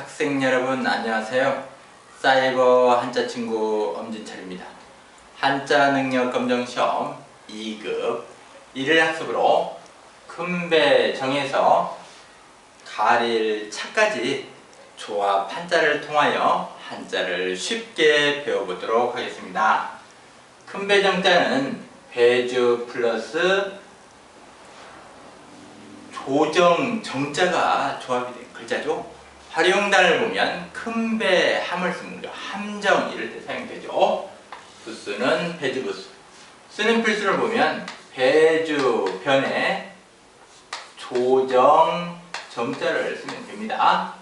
학생 여러분 안녕하세요. 사이버 한자 친구 엄진철입니다. 한자 능력 검정 시험 2급 1일 학습으로 큰 배 정에서 가릴 차까지 조합 한자를 통하여 한자를 쉽게 배워보도록 하겠습니다. 큰 배 정자는 배주 플러스 조정 정자가 조합이 된 글자죠. 활용단을 보면 큰 배 함을 쓰므로 함정 이럴 때 사용되죠. 부수는 배주부수. 쓰는 필수를 보면 배주 변에 조정 정자를 쓰면 됩니다.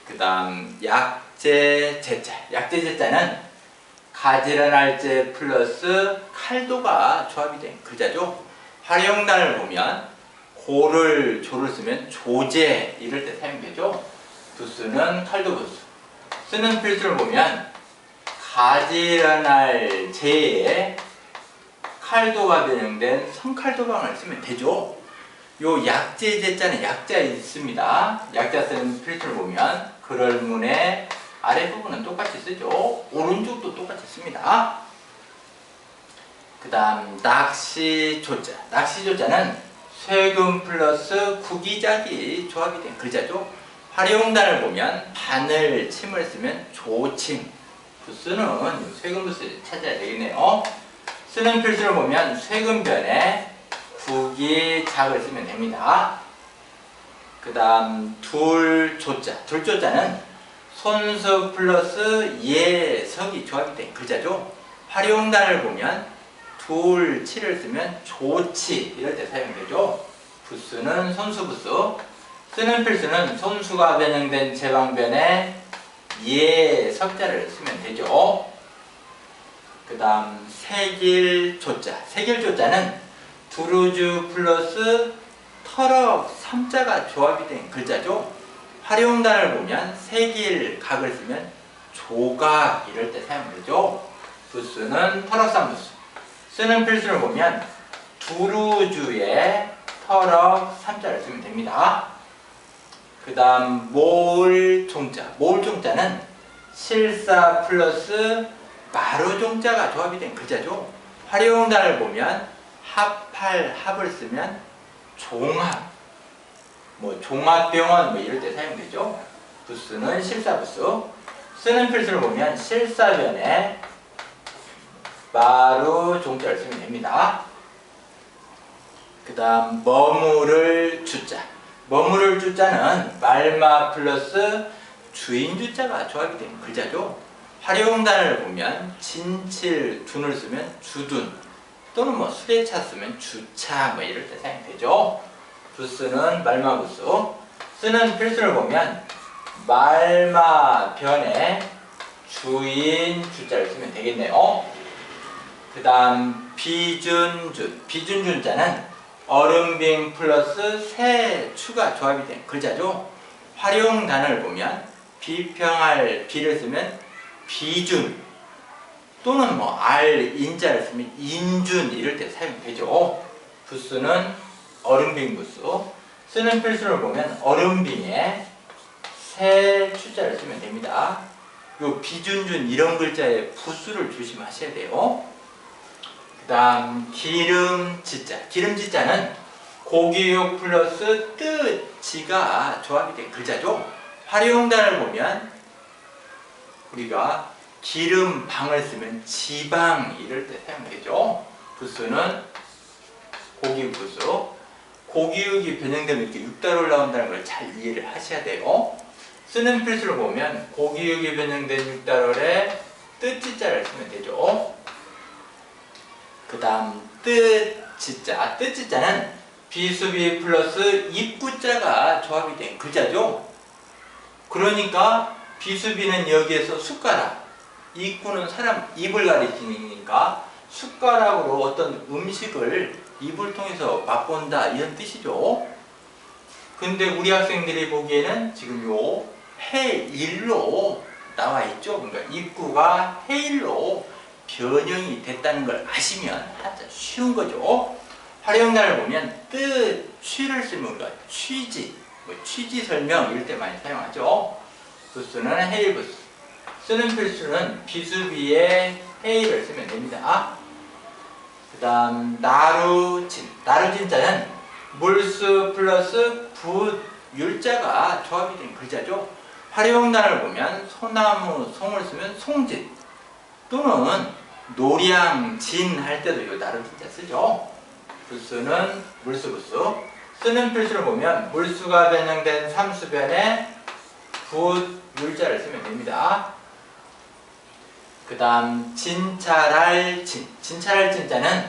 그 다음 약재 제자. 약재 제자는 가지런 할재 플러스 칼도가 조합이 된 글자죠. 활용단을 보면 고를 조를 쓰면 조제 이럴 때 사용되죠. 부수는 칼도부수. 쓰는 필수를 보면 가지런할 제에 칼도가 변형된 성칼도방을 쓰면 되죠. 요 약재 제자는 약자 있습니다. 약자 쓰는 필수를 보면 그럴문의 아랫부분은 똑같이 쓰죠. 오른쪽도 똑같이 씁니다. 그 다음 낚시조자. 낚시조자는 쇠금 플러스 구기자기 조합이 된 글자죠. 활용단을 보면 바늘 침을 쓰면 조침. 부수는 쇠금부수 찾아야 되겠네요. 쓰는 필수를 보면 쇠금변에 구기작을 쓰면 됩니다. 그 다음 둘조자. 둘조자는 손수 플러스 예석이 조합이 된 글자죠. 활용단을 보면 둘치를 쓰면 조치 이럴 때 사용되죠. 부수는 손수부수. 쓰는 필수는 손수가 변형된 제방변에 예석자를 쓰면 되죠. 그 다음 세길조자. 세길조자는 두루주 플러스 터럭 삼자가 조합이 된 글자죠. 활용단을 보면 세길각을 쓰면 조각 이럴 때 사용되죠. 부수는 터럭 삼부수. 쓰는 필수를 보면 두루주에 터럭 삼자를 쓰면 됩니다. 그 다음 몰종자. 몰종자는 실사 플러스 마루종자가 조합이 된 글자죠. 활용단을 보면 합할 합을 쓰면 종합, 종합병원 이럴 때 사용되죠. 부수는 실사부수. 쓰는 필수를 보면 실사변에 마루 종자를 쓰면 됩니다. 그 다음 머무를 주자. 머무를 주자는 말마 플러스 주인 주자가 조합이 된 글자죠. 활용단을 보면 진칠 둔을 쓰면 주둔 또는 수레차 쓰면 주차 이럴 때 사용되죠. 부수는 말마부수. 쓰는 필수를 보면 말마 변에 주인 주자를 쓰면 되겠네요. 그 다음 비준준. 비준준자는 얼음빙 플러스 새추가 조합이 된 글자죠. 활용단을 보면 비평할 비를 쓰면 비준 또는 알인자를 쓰면 인준 이럴 때 사용되죠. 부수는 얼음빙 부수. 쓰는 필수를 보면 얼음빙에 새추자를 쓰면 됩니다. 요 비준준 이런 글자에 부수를 조심하셔야 돼요. 그 다음 기름지자. 기름지자는 고기육 플러스 뜻지가 조합이 된 글자죠. 활용단을 보면 우리가 기름방을 쓰면 지방 이럴 때 사용되죠. 부수는 고기육 부수. 고기육이 변형되면 이렇게 육달 올라온다는 걸 잘 이해를 하셔야 돼요. 쓰는 필수를 보면 고기육이 변형된 육달월에 뜻지자를 쓰면 되죠. 그 다음 뜻지자. 뜻지자는 비수비 플러스 입구자가 조합이 된 글자죠. 그러니까 비수비는 여기에서 숟가락, 입구는 사람 입을 가리키니까 숟가락으로 어떤 음식을 입을 통해서 맛본다 이런 뜻이죠. 근데 우리 학생들이 보기에는 지금 요 해일로 나와 있죠. 그러니까 입구가 해일로 변형이 됐다는 걸 아시면 한자 쉬운 거죠. 활용단을 보면 뜻, 취를 쓰면 우리가 취지, 뭐 취지 설명 이럴 때 많이 사용하죠. 부수는 헤이 부수. 쓰는 필수는 비수비에 헤이를 쓰면 됩니다. 그 다음 나루진. 나루진자는 물수 플러스 붓, 율자가 조합이 된 글자죠. 활용단을 보면 소나무, 송을 쓰면 송진 또는 노량진 할 때도 이 나루진자 쓰죠. 부수는 물수 부수. 쓰는 필수를 보면 물수가 변형된 삼수변에 붓, 율자를 쓰면 됩니다. 그 다음 진찰할 진. 진찰할 진자는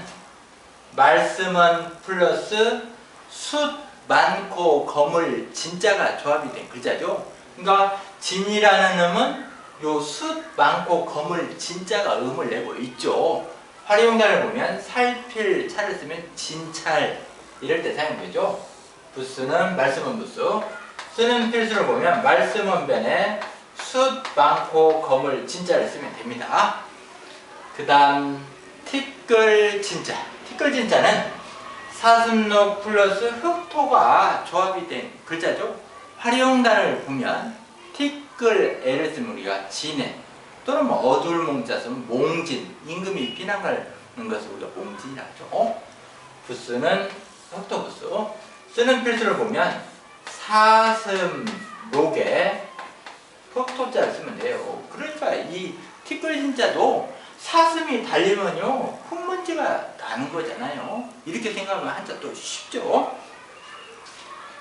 말씀은 플러스 숫 많고 거물 진자가 조합이 된 글자죠. 그러니까 진이라는 음은 요 숫 많고 거물 진자가 음을 내고 있죠. 활용단을 보면 살필 차를 쓰면 진찰 이럴 때 사용되죠. 부수는 말씀은 부수. 쓰는 필수를 보면 말씀은 변에 숫 많고 거물 진자를 쓰면 됩니다. 그 다음 티끌 진자. 티끌 진자는 사슴록 플러스 흑토가 조합이 된 글자죠. 활용단을 보면 티끌 애를 쓰면 우리가 진해 또는 뭐 어둘몽자 쓰면 몽진, 임금이 비난하는 것을 우리가 몽진이라죠. 부수는 흑토 부수. 쓰는 필수를 보면 사슴록에 흑토자를 쓰면 돼요. 그러니까 이 티끌 진자도 사슴이 달리면요 흙먼지가 나는 거잖아요. 이렇게 생각하면 한자 또 쉽죠.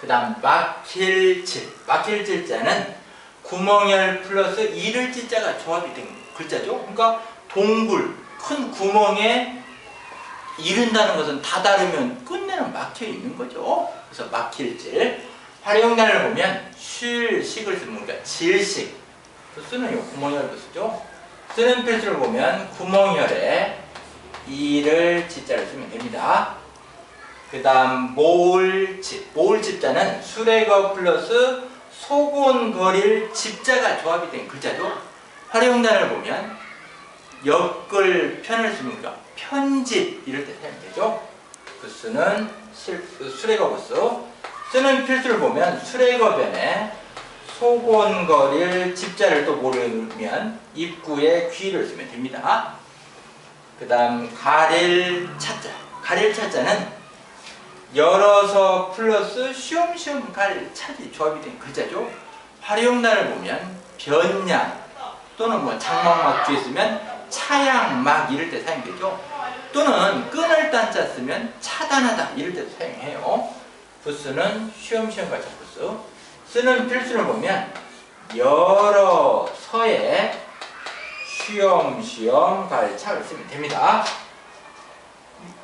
그 다음 막힐질. 막힐질자는 구멍열 플러스 이를 찌자가 조합이 된 글자죠. 그러니까 동굴 큰 구멍에 이른다는 것은 닫아르면 끝내는 막혀 있는 거죠. 그래서 막힐질. 활용단을 보면 쉴 식을 쓰면 우리가 질식 쓰는 요 구멍열도 쓰죠. 쓰는 필수를 보면 구멍열에 이를 지자를 쓰면 됩니다. 그 다음 모을집. 모을집자는 수레거 플러스 소곤거릴 집자가 조합이 된 글자죠. 활용단을 보면 엮을 편을 쓰면 우리가 편집 이럴 때 사용되죠. 부수는 수레거 부수. 쓰는 필수를 보면 수레거변에 소곤거릴 집자를 또 모르면 입구에 귀를 쓰면 됩니다. 그 다음 가릴 차자. 가릴 차자는 열어서 플러스 쉬엄쉬엄 갈 차지 조합이 된 글자죠. 활용단을 보면 변양 또는 뭐 장막막 뒤에 쓰면 차양막 이럴 때 사용되죠. 또는 끊을 단자 쓰면 차단하다 이럴 때도 사용해요. 부수는 쉬엄쉬엄 갈 차 부수. 쓰는 필수를 보면 여러 서에 쉬엄쉬엄 갈 차를 쓰면 됩니다.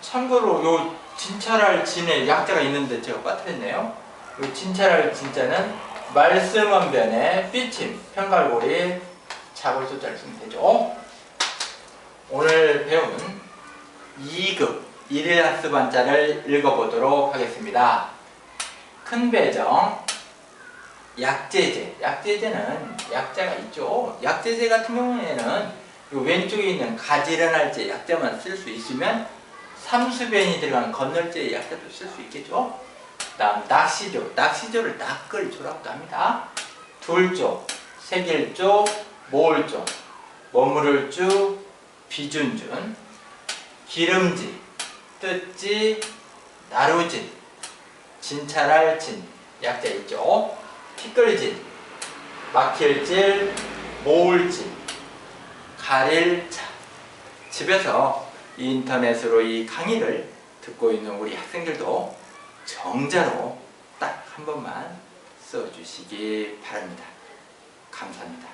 참고로 요 진찰할 진에 약자가 있는데 제가 빠뜨렸네요. 요 진찰할 진자는 말씀언변에 삐침, 편갈고리, 자골소자를 쓰면 되죠. 오늘 배운 2급 일일학습한자를 읽어보도록 하겠습니다. 큰 배정, 약제제. 약제제는 약자가 있죠. 약제제 같은 경우에는 요 왼쪽에 있는 가지런할제 약자만 쓸 수 있으면 삼수변이 들어간 건널제의 약자도 쓸 수 있겠죠. 그 다음 낚시조. 낚시조를 낚을조라고도 합니다. 둘조, 색일조, 모을조, 머무를주, 비준준, 기름지, 뜯지, 나루진, 진찰할 진, 약자 있죠. 티끌질, 막힐질, 모을질, 가릴자. 집에서 인터넷으로 이 강의를 듣고 있는 우리 학생들도 정자로 딱 한 번만 써주시기 바랍니다. 감사합니다.